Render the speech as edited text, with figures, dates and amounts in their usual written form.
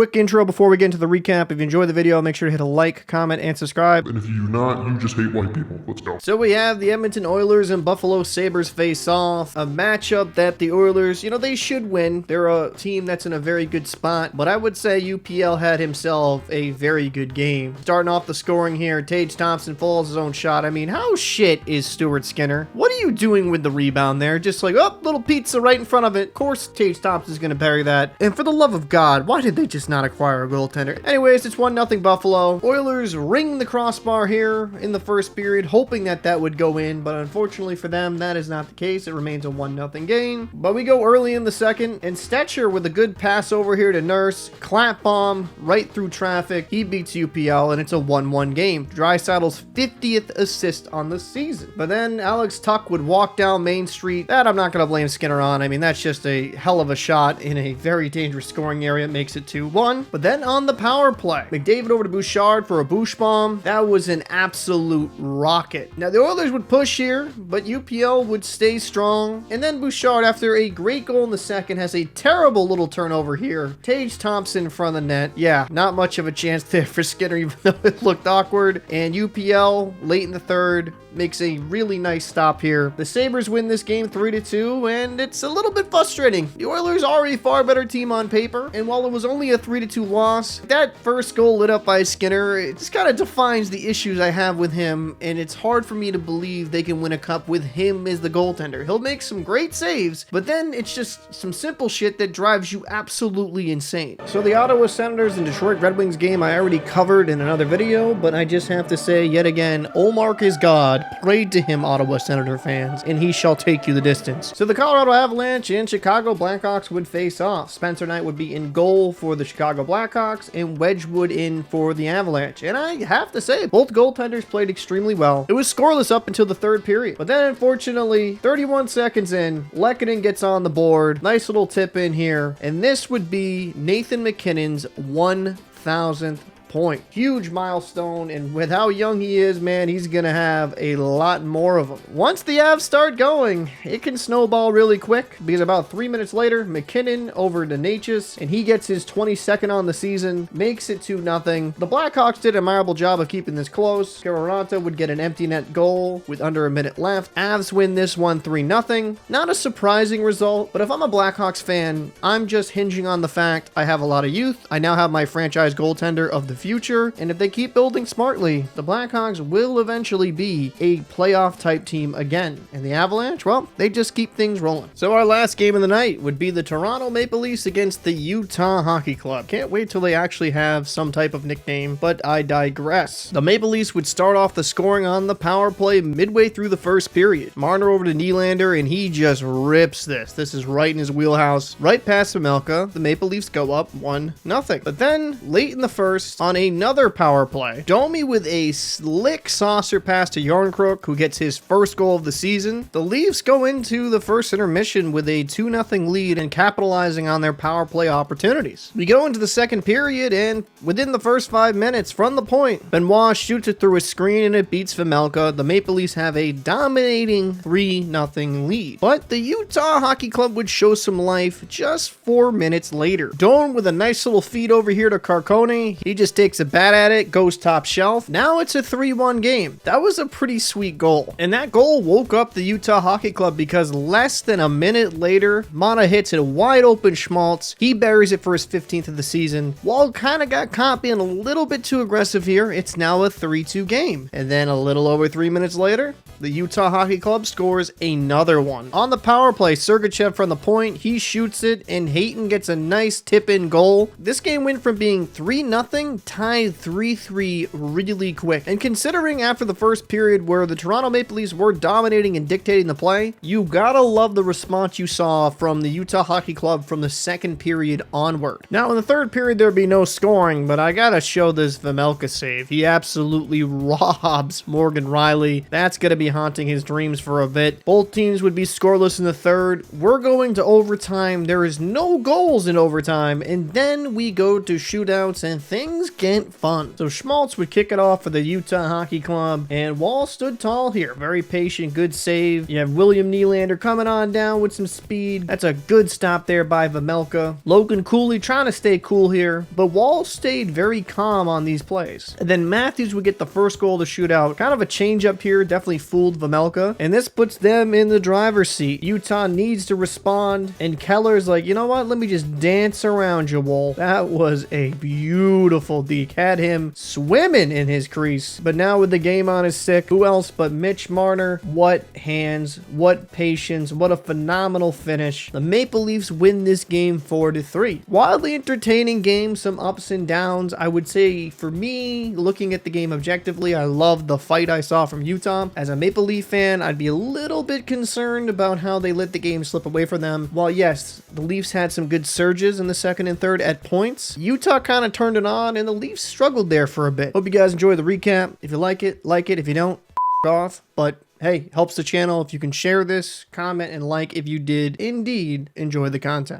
Quick intro before we get into the recap. If you enjoyed the video, make sure to hit a like, comment, and subscribe. And if you do not, you just hate white people. Let's go. So we have the Edmonton Oilers and Buffalo Sabres face off. A matchup that the Oilers, they should win. They're a team that's in a very good spot. But I would say UPL had himself a very good game. Starting off the scoring here, Tage Thompson follows his own shot. I mean, how shit is Stuart Skinner? What are you doing with the rebound there? Just like, oh, little pizza right in front of it. Of course, Tage Thompson's going to bury that. And for the love of God, why did they just not acquire a goaltender? Anyways, it's 1-0 Buffalo. Oilers ring the crossbar here in the first period, hoping that would go in. But unfortunately for them, that is not the case. It remains a 1-0 game. But we go early in the second, and Stetcher with a good pass over here to Nurse. Clap bomb right through traffic. He beats UPL, and it's a 1-1 game. Dreisaitl's 50th assist on the season. But then Alex Tuck would walk down Main Street. That I'm not going to blame Skinner on. I mean, that's just a hell of a shot in a very dangerous scoring area. It makes it 2-1. But then on the power play, McDavid over to Bouchard for a Bouch bomb. That was an absolute rocket. Now, the Oilers would push here, but UPL would stay strong. And then Bouchard, after a great goal in the second, has a terrible little turnover here. Tage Thompson in front of the net. Yeah, not much of a chance there for Skinner, even though it looked awkward. And UPL, late in the third, makes a really nice stop here. The Sabres win this game 3-2, and it's a little bit frustrating. The Oilers are a far better team on paper, and while it was only a 3-2 loss, that first goal lit up by Skinner, it just kind of defines the issues I have with him, and it's hard for me to believe they can win a cup with him as the goaltender. He'll make some great saves, but then it's just some simple shit that drives you absolutely insane. So the Ottawa Senators and Detroit Red Wings game I already covered in another video, but I just have to say yet again, Olmark is God. Pray to him, Ottawa Senator fans, and he shall take you the distance. So the Colorado Avalanche and Chicago Blackhawks would face off. Spencer Knight would be in goal for the Chicago Blackhawks and Wedgwood in for the Avalanche. And I have to say, both goaltenders played extremely well. It was scoreless up until the third period. But then, unfortunately, 31 seconds in, Lehkonen gets on the board. Nice little tip in here. And this would be Nathan MacKinnon's 1,000th point. Huge milestone, and with how young he is, man, he's gonna have a lot more of them. Once the Avs start going, it can snowball really quick, because about 3 minutes later, MacKinnon over to Natchez, and he gets his 22nd on the season, makes it 2-0. The Blackhawks did an admirable job of keeping this close. Camarata would get an empty net goal with under a minute left. Avs win this one 3-0. Not a surprising result, but if I'm a Blackhawks fan, I'm just hinging on the fact I have a lot of youth. I now have my franchise goaltender of the future, and if they keep building smartly, the Blackhawks will eventually be a playoff type team again. And the Avalanche, well, they just keep things rolling. So our last game of the night would be the Toronto Maple Leafs against the Utah Hockey Club. Can't wait till they actually have some type of nickname, but I digress. The Maple Leafs would start off the scoring on the power play midway through the first period. Marner over to Nylander, and he just rips this. This is right in his wheelhouse. Right past Pamelka, the Maple Leafs go up 1-0. But then, late in the first, on another power play, Domi with a slick saucer pass to Yarncrook, who gets his first goal of the season. The Leafs go into the first intermission with a 2-0 lead and capitalizing on their power play opportunities. We go into the second period, and within the first 5 minutes from the point, Benoit shoots it through a screen and it beats Pamelka. The Maple Leafs have a dominating 3-0 lead. But the Utah Hockey Club would show some life just 4 minutes later. Doan with a nice little feed over here to Carcone. He just takes a bat at it, goes top shelf. Now it's a 3-1 game. That was a pretty sweet goal. And that goal woke up the Utah Hockey Club, because less than a minute later, Mata hits a wide open Schmaltz. He buries it for his 15th of the season. Wall kind of got caught being a little bit too aggressive here. It's now a 3-2 game. And then a little over 3 minutes later, the Utah Hockey Club scores another one. On the power play, Sergachev from the point, he shoots it, and Hayton gets a nice tip-in goal. This game went from being 3-0 tied 3-3 really quick. And considering after the first period where the Toronto Maple Leafs were dominating and dictating the play, you gotta love the response you saw from the Utah Hockey Club from the second period onward. Now in the third period there'd be no scoring, but I gotta show this Pamelka save. He absolutely robs Morgan Riley. That's gonna be haunting his dreams for a bit. Both teams would be scoreless in the third. We're going to overtime. There is no goals in overtime, and then we go to shootouts, and things second fun. So Schmaltz would kick it off for the Utah Hockey Club, and Wall stood tall here. Very patient, good save. You have William Nylander coming on down with some speed. That's a good stop there by Vejmelka. Logan Cooley trying to stay cool here, but Wall stayed very calm on these plays. And then Matthews would get the first goal to shoot out. Kind of a change up here, definitely fooled Vejmelka, and this puts them in the driver's seat. Utah needs to respond, and Keller's like, you know what, let me just dance around you, Wall. That was a beautiful deke. Had him swimming in his crease. But now with the game on his stick, who else but Mitch Marner? What hands, what patience, what a phenomenal finish. The Maple Leafs win this game 4-3. Wildly entertaining game, some ups and downs. I would say for me, looking at the game objectively, I loved the fight I saw from Utah. As a Maple Leaf fan, I'd be a little bit concerned about how they let the game slip away from them. While yes, the Leafs had some good surges in the second and third at points, Utah kind of turned it on and the Leafs struggled there for a bit. Hope you guys enjoy the recap. If you like it, like it. If you don't, off. But hey, helps the channel if you can share this, comment, and like if you did indeed enjoy the content.